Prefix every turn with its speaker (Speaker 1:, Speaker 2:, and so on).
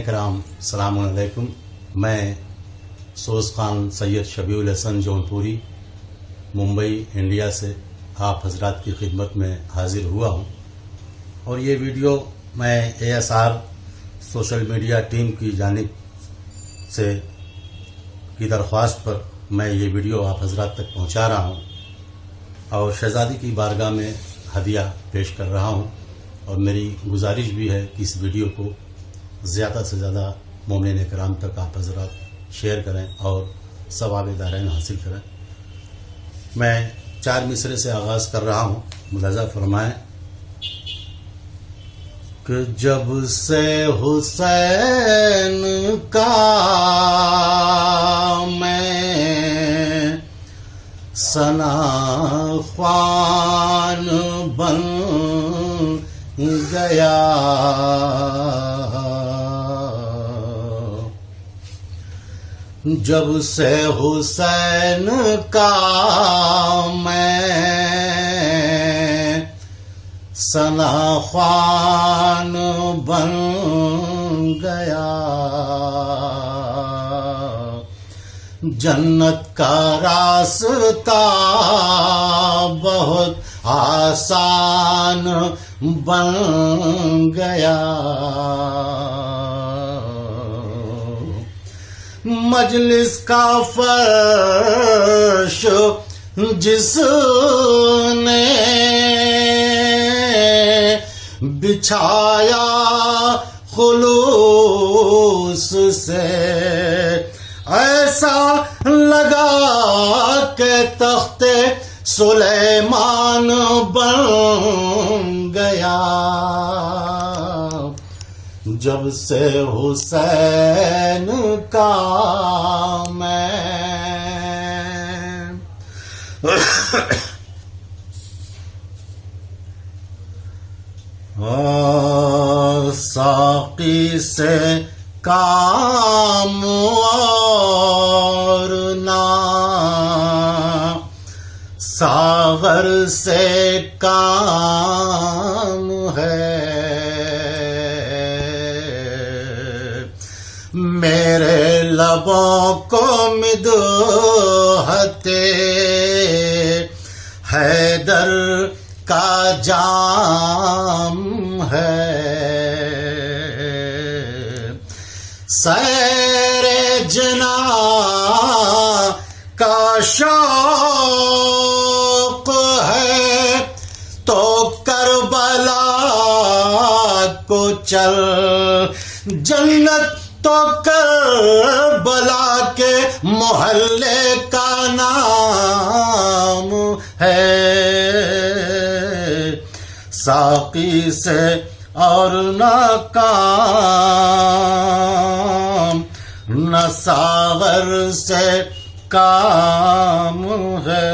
Speaker 1: کرام السلام علیکم. میں سوز خان سید شبیع الحسن جونپوری ممبئی انڈیا سے آپ حضرات کی خدمت میں حاضر ہوا ہوں، اور یہ ویڈیو میں ASR سوشل میڈیا ٹیم کی جانب سے کی درخواست پر میں یہ ویڈیو آپ حضرات تک پہنچا رہا ہوں، اور شہزادی کی بارگاہ میں ہدیہ پیش کر رہا ہوں. اور میری گزارش بھی ہے کہ اس ویڈیو کو زیادہ سے زیادہ مومنین کرام تک آپ حضرات شیئر کریں اور ثواب دارین حاصل کریں. میں 4 مصرے سے آغاز کر رہا ہوں، ملاحظہ فرمائیں کہ جب سے حسین کا میں ثنا خوان بن گیا، جب سے حسین کا میں ثنا خوان بن گیا، جنت کا راستہ بہت آسان بن گیا، مجلس کا فرش جس نے بچھایا خلوص سے، ایسا لگا کہ تخت سلیمان بن گیا، جب سے حسین کا میں ساقی سے کام اور نہ ساغر سے کام ہے، میرے لبوں کو مدحت حیدر کا جام ہے، سیر جنا کا شوق ہے تو کربلا کو چل، جنت تو کربلا کے محلے کا نام ہے، ساقی سے اور نہ کام نہ ساغر سے کام ہے،